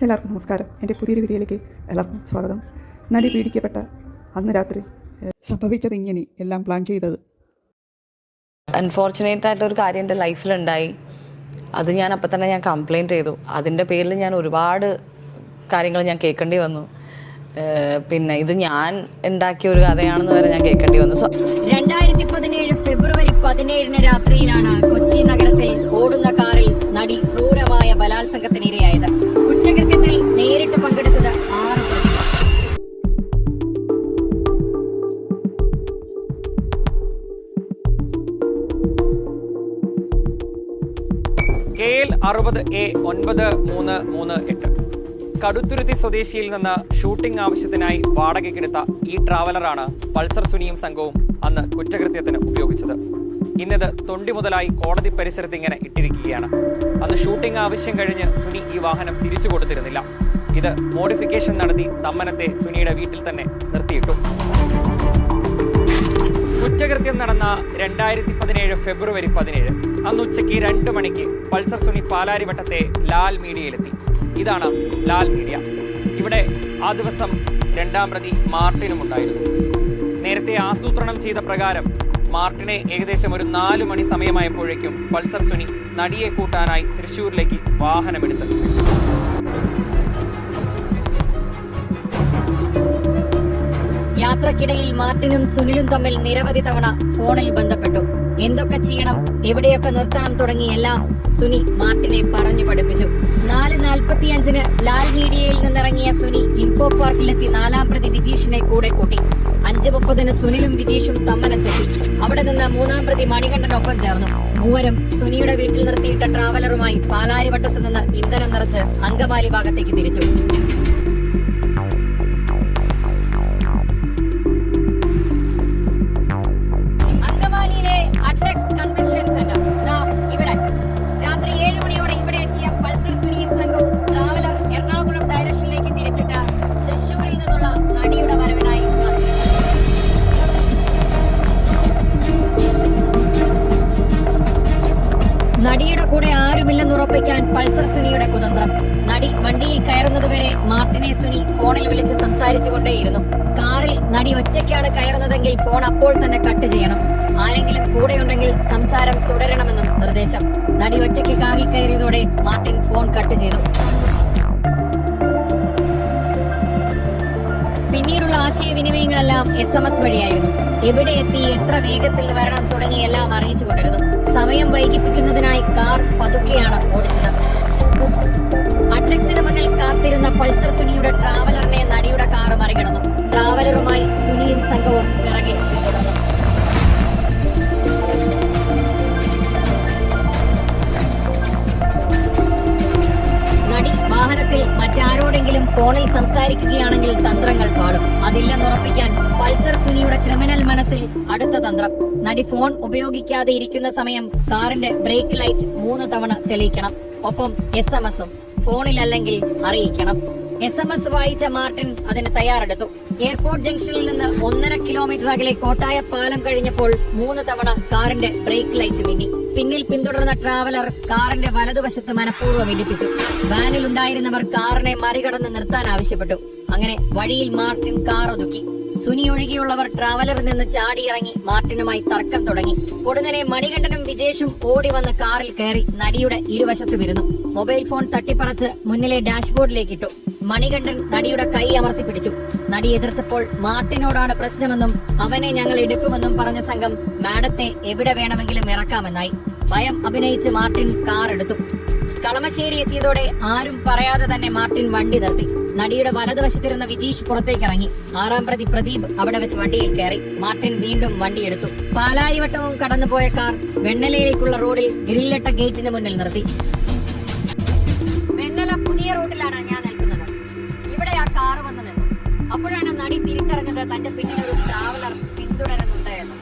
എല്ലാവർക്കും നമസ്കാരം. എൻ്റെ പുതിയൊരു വീഡിയോയിലേക്ക് എല്ലാവർക്കും സ്വാഗതം. നടി പീഡിക്കപ്പെട്ട അന്ന് രാത്രി സംഭവിച്ചത് ഇങ്ങനെ എല്ലാം പ്ലാൻ ചെയ്തത്. അൺഫോർച്ചുനേറ്റ് ആയിട്ടൊരു കാര്യം എൻ്റെ ലൈഫിലുണ്ടായി. അത് ഞാൻ അപ്പം തന്നെ കംപ്ലയിൻറ്റ് ചെയ്തു. അതിൻ്റെ പേരിൽ ഞാൻ ഒരുപാട് കാര്യങ്ങൾ ഞാൻ കേൾക്കേണ്ടി വന്നു. പിന്നെ ഇത് ഞാൻ ഉണ്ടാക്കിയ ഒരു കഥയാണെന്ന് വരെ ഞാൻ കേൾക്കേണ്ടി വന്നു. 2017 ഫെബ്രുവരി 17 രാത്രിയിലാണ് കൊച്ചി നഗരത്തിൽ ഓടുന്ന കാറിൽ നടി ക്രൂരമായ ബലാത്സംഗത്തിനിരയായത്. കുറ്റകൃത്യത്തിൽ നേരിട്ട് പങ്കെടുത്തത് 6 പ്രതികൾ. KL 60A 9338 കടുത്തുരുത്തി സ്വദേശിയിൽ നിന്ന് ഷൂട്ടിംഗ് ആവശ്യത്തിനായി വാടകയ്ക്കെടുത്ത ഈ ട്രാവലറാണ് പൾസർ സുനിയും സംഘവും അന്ന് കുറ്റകൃത്യത്തിന് ഉപയോഗിച്ചത്. ഇന്നത് തൊണ്ടി മുതലായി കോടതി പരിസരത്ത് ഇങ്ങനെ ഇട്ടിരിക്കുകയാണ്. അന്ന് ഷൂട്ടിംഗ് ആവശ്യം കഴിഞ്ഞ് സുനി ഈ വാഹനം തിരിച്ചു കൊടുത്തിരുന്നില്ല. ഇത് മോഡിഫിക്കേഷൻ നടത്തി തമ്മനത്തെ സുനിയുടെ വീട്ടിൽ തന്നെ നിർത്തിയിട്ടു. കുറ്റകൃത്യം നടന്ന 2017 ഫെബ്രുവരി 17 അന്ന് ഉച്ചയ്ക്ക് 2 മണിക്ക് പൾസർ സുനി പാലാരിവട്ടത്തെ ലാൽ മീഡിയയിലെത്തി. ഇതാണ് ലാൽ മീഡിയ. ഇവിടെ ആ ദിവസം 2ാം പ്രതി മാർട്ടിനും ഉണ്ടായിരുന്നു. നേരത്തെ ആസൂത്രണം ചെയ്ത പ്രകാരം മാർട്ടിനെ ഏകദേശം ഒരു 4 മണി സമയമായപ്പോഴേക്കും പൾസർ സുനി നടിയെ കൂട്ടാനായി തൃശ്ശൂരിലേക്ക് വാഹനമെടുത്തു. യാത്രക്കിടയിൽ മാർട്ടിനും സുനിലും തമ്മിൽ നിരവധി തവണ ഫോണിൽ ബന്ധപ്പെട്ടു. എന്തൊക്കെ ചെയ്യണം, എവിടെയൊക്കെ നിർത്തണം തുടങ്ങി എല്ലാം സുനി മാർട്ടിനെ പറഞ്ഞു പഠിപ്പിച്ചു. 4:45 ലാൽ മീഡിയയിൽ നിന്നിറങ്ങിയ സുനി ഇൻഫോ പാർക്കിലെത്തി 4ാം പ്രതി വിജീഷിനെ കൂടെ കൂട്ടി. 5:30 സുനിലും വിജീഷും തമ്മനത്തെത്തി. അവിടെ നിന്ന് 3ാം പ്രതി മണികണ്ഠനൊപ്പം ചേർന്നു. മൂവരും സുനിയുടെ വീട്ടിൽ നിർത്തിയിട്ട ട്രാവലറുമായി പാലാരിവട്ടത്ത് നിന്ന് ഇന്ധനം നിറച്ച് അങ്കമാലി ഭാഗത്തേക്ക് തിരിച്ചു. നടിയുടെ കൂടെ ആരുമില്ലെന്നുറപ്പിക്കാൻ പൾസർ സുനിയുടെ കുതന്ത്രം. നടി വണ്ടിയിൽ കയറുന്നതുവരെ മാർട്ടിനെ സുനി ഫോണിൽ വിളിച്ച് സംസാരിച്ചുകൊണ്ടേയിരുന്നു. കാറിൽ നടി ഒറ്റയ്ക്കാണ് കയറുന്നതെങ്കിൽ ഫോൺ അപ്പോൾ തന്നെ കട്ട് ചെയ്യണം. ആരെങ്കിലും കൂടെയുണ്ടെങ്കിൽ സംസാരം തുടരണമെന്നും നിർദ്ദേശം. നടി ഒറ്റയ്ക്ക് കാറിൽ കയറിയതോടെ മാർട്ടിൻ ഫോൺ കട്ട് ചെയ്തു. പിന്നീടുള്ള ആശയവിനിമയങ്ങളെല്ലാം SMS വഴിയായിരുന്നു. എവിടെ എത്തി, എത്ര വേഗത്തിൽ വരണം തുടങ്ങി എല്ലാം അറിയിച്ചുകൊണ്ടിരുന്നു. സമയം വൈകിപ്പിക്കുന്നതിനായി കാർ പതുക്കെയാണ് ഓടിച്ചത്. അഡ്ലക്സിന് മുന്നിൽ കാത്തിരുന്ന പൾസർ സുനിയുടെ ട്രാവലറിനെ നടിയുടെ കാർ മറികടന്നു. ട്രാവലറുമായി സുനിയും സംഘവും പിറകെ പിന്തുടർന്നു. നടി വാഹനത്തിൽ മറ്റാരോടെങ്കിലും ഫോണിൽ സംസാരിക്കുകയാണെങ്കിൽ തന്ത്രങ്ങൾ പാടും. അതില്ലെന്നുറപ്പിക്കാൻ പൾസർ സുനിയുടെ ക്രിമിനൽ മനസ്സിൽ അടുത്ത തന്ത്രം. നടി ഫോൺ ഉപയോഗിക്കാതെ ഇരിക്കുന്ന സമയം കാറിന്റെ ബ്രേക്ക് ലൈറ്റ് 3 തവണ തെളിയിക്കണം. ഒപ്പം SMS-ഉം ഫോണിലല്ലെങ്കിൽ അറിയിക്കണം. SMS വായിച്ച മാർട്ടിൻ അതിന് തയ്യാറെടുത്തു. എയർപോർട്ട് ജംഗ്ഷനിൽ നിന്ന് 1.5 കിലോമീറ്റർ അകലെ കോട്ടായ പാലം കഴിഞ്ഞപ്പോൾ 3 തവണ കാറിന്റെ ബ്രേക്ക് ലൈറ്റ് മിന്നി. പിന്നിൽ പിന്തുടർന്ന ട്രാവലർ കാറിന്റെ വലതുവശത്ത് മനഃപൂർവ്വം ഇടിപ്പിച്ചു. വാനിൽ ഉണ്ടായിരുന്നവർ കാറിനെ മറികടന്ന് നിർത്താൻ ആവശ്യപ്പെട്ടു. അങ്ങനെ വഴിയിൽ മാർട്ടിൻ കാർ ഒതുക്കി. സുനി ഒഴികെയുള്ളവർ ട്രാവലറിൽ നിന്ന് ചാടിയിറങ്ങി മാർട്ടിനുമായി തർക്കം തുടങ്ങി. പൊടുന്നനെ മണികണ്ഠനും വിജേഷും ഓടി വന്ന് കാറിൽ കയറി നടിയുടെ ഇരുവശത്തും ഇരുന്നു. മൊബൈൽ ഫോൺ തട്ടിപ്പറച്ച് മുന്നിലെ ഡാഷ്ബോർഡിലേക്ക് ഇട്ടു. മണികണ്ഠൻ നടിയുടെ കൈ അമർത്തി പിടിച്ചു. നടി എതിർത്തപ്പോൾ മാർട്ടിനോടാണ് പ്രശ്നമെന്നും അവനെ ഞങ്ങൾ എടുക്കുമെന്നും പറഞ്ഞ സംഘം മാഡത്തെ എവിടെ വേണമെങ്കിലും ഇറക്കാമെന്നായി. ഭയം അഭിനയിച്ച് മാർട്ടിൻ കാർ എടുത്തു. കളമശ്ശേരി എത്തിയതോടെ ആരും പറയാതെ തന്നെ മാർട്ടിൻ വണ്ടി നിർത്തി. നടിയുടെ വലതുവശത്തിരുന്ന വിജീഷ് പുറത്തേക്കിറങ്ങി. 6ാം പ്രതി പ്രദീപ് അവിടെ വെച്ച് വണ്ടിയിൽ കയറി. മാർട്ടിൻ വീണ്ടും വണ്ടിയെടുത്തു. പാലാരിവട്ടവും കടന്നുപോയ കാർ വെണ്ണലയിലേക്കുള്ള റോഡിൽ ഗ്രില്ലിട്ട ഗേറ്റിന് മുന്നിൽ നിർത്തി. വെണ്ണല പുതിയ റോഡിലാണ് ഞാൻ നിൽക്കുന്നത്. ഇവിടെ ആ കാർ വന്നു നിന്നു. അപ്പോഴാണ് നടി തിരിച്ചറിഞ്ഞത് തന്റെ പിന്നിൽ ഒരു ട്രാവലർ പിന്തുടരുന്നുണ്ട് എന്ന്.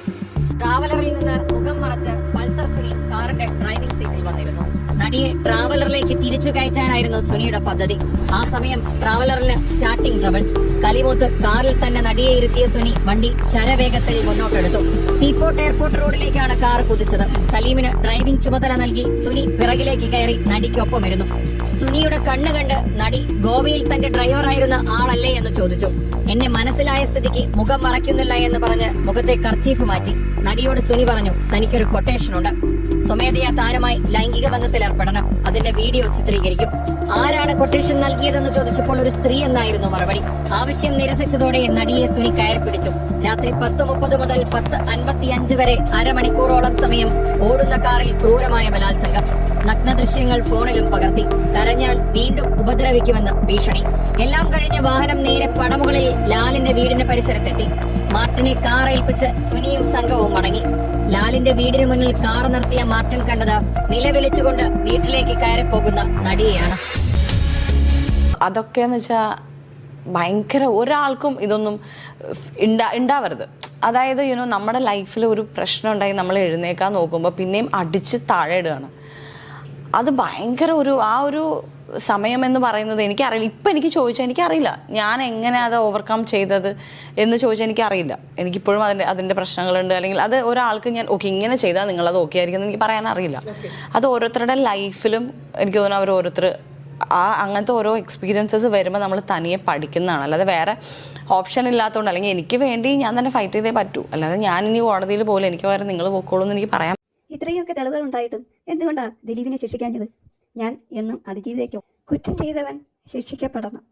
ട്രാവലറിൽ നിന്ന് മുഖം മറച്ച് പൾസർ സുനി കാറിന്റെ ഡ്രൈവിംഗ് സീറ്റിൽ വന്നിരുന്നു. നടിയെ ട്രാവലറിലേക്ക് തിരിച്ചു കയറ്റാനായിരുന്നു സുനിയുടെ പദ്ധതി. ആ സമയം ട്രാവലറിന് സ്റ്റാർട്ടിംഗ് ട്രബിൾ. കലിമൂത്ത് കാറിൽ തന്നെ നടിയെ ഇരുത്തിയ സുനി വണ്ടി ശരവേഗത്തിൽ മുന്നോട്ടെടുത്തു. സീപോർട്ട് എയർപോർട്ട് റോഡിലേക്കാണ് കാർ കുതിച്ചത്. സലീമിന് ഡ്രൈവിംഗ് ചുമതല നൽകി സുനി പിറകിലേക്ക് കയറി നടിക്കൊപ്പമിരുന്നു. സുനിയുടെ കണ്ണ് കണ്ട് നടി ഗോവയിൽ തന്റെ ഡ്രൈവറായിരുന്ന ആളല്ലേ എന്ന് ചോദിച്ചു. എന്നെ മനസ്സിലായ സ്ഥിതിക്ക് മുഖം മറയ്ക്കുന്നില്ല എന്ന് പറഞ്ഞ് മുഖത്തെ കർച്ചീഫ് മാറ്റി. നടിയോട് സുനി പറഞ്ഞു, തനിക്കൊരു കൊട്ടേഷൻ ഉണ്ട്, സ്വമേധയാ താനുമായി ലൈംഗിക ബന്ധത്തിൽ ഏർപ്പെടണം, അതിന്റെ വീഡിയോ ചിത്രീകരിക്കും. ആരാണ് കൊട്ടേഷൻ നൽകിയതെന്ന് ചോദിച്ചപ്പോൾ ഒരു സ്ത്രീ എന്നായിരുന്നു മറുപടി. ആവശ്യം നിരസിച്ചതോടെ നടിയെ സുനി കയറി പിടിച്ചു. രാത്രി 10:30 മുതൽ 10:55 വരെ അരമണിക്കൂറോളം സമയം ഓടുന്ന കാറിൽ ക്രൂരമായ ബലാത്സംഗം. നഗ്ന ദൃശ്യങ്ങൾ ഫോണിലും പകർത്തി. കരഞ്ഞാൽ വീണ്ടും ഉപദ്രവിക്കുമെന്ന് ഭീഷണി. എല്ലാം കഴിഞ്ഞ് വാഹനം നേരെ പടമുകളിൽ ലാലിന്റെ വീടിന്റെ പരിസരത്തെത്തി. മാർട്ടിനെ കാർ ഏൽപ്പിച്ച് സുനിയും സംഘവും മടങ്ങി. ലാലിന്റെ വീടിന് മുന്നിൽ കാർ നിർത്തിയ മാർട്ടിൻ കണ്ടത് നിലവിളിച്ചുകൊണ്ട് വീട്ടിലേക്ക് കയറി പോകുന്ന നടിയെയാണ്. അതൊക്കെയെന്ന് വെച്ചാൽ ഭയങ്കര, ഒരാൾക്കും ഇതൊന്നും ഉണ്ടാവരുത്. അതായത് നമ്മുടെ ലൈഫിൽ ഒരു പ്രശ്നം ഉണ്ടായി നമ്മൾ എഴുന്നേക്കാൻ നോക്കുമ്പോൾ പിന്നെയും അടിച്ച് താഴെ ഇടുകയാണ്. അത് ഭയങ്കര ആ ഒരു സമയം എന്ന് പറയുന്നത് എനിക്കറിയില്ല. ഇപ്പം എനിക്ക് ചോദിച്ചാൽ എനിക്കറിയില്ല ഞാൻ എങ്ങനെ അത് ഓവർകം ചെയ്തത് എന്ന് ചോദിച്ചാൽ എനിക്കറിയില്ല. എനിക്കിപ്പോഴും അതിൻ്റെ പ്രശ്നങ്ങളുണ്ട്. അല്ലെങ്കിൽ അത് ഒരാൾക്ക് ഞാൻ ഓക്കെ ഇങ്ങനെ ചെയ്താൽ നിങ്ങളത് ഓക്കെ ആയിരിക്കും എന്ന് എനിക്ക് പറയാനറിയില്ല. അത് ഓരോരുത്തരുടെ ലൈഫിലും എനിക്ക് തോന്നുന്നു അവർ ഓരോരുത്തർ അങ്ങനത്തെ ഓരോ എക്സ്പീരിയൻസസ് വരുമ്പോൾ നമ്മൾ തനിയെ പഠിക്കുന്നതാണ്. അല്ലാതെ വേറെ ഓപ്ഷൻ ഇല്ലാത്തതുകൊണ്ട്, അല്ലെങ്കിൽ എനിക്ക് വേണ്ടി ഞാൻ തന്നെ ഫൈറ്റ് ചെയ്തേ പറ്റൂ. അല്ലാതെ ഞാൻ ഇനി കോടതിയിൽ പോലെ എനിക്ക് വേറെ നിങ്ങൾ പോക്കോളൂ എന്ന് എനിക്ക് പറയാം. ഇത്രയൊക്കെ തെളിവുകൾ ഉണ്ടായിട്ടും എന്തുകൊണ്ടാണ് ദിലീപിനെ ശിക്ഷിക്കാഞ്ഞത്? ഞാൻ എന്നും അതിജീവിതയ്ക്കും കുറ്റം ചെയ്തവൻ ശിക്ഷിക്കപ്പെടണം.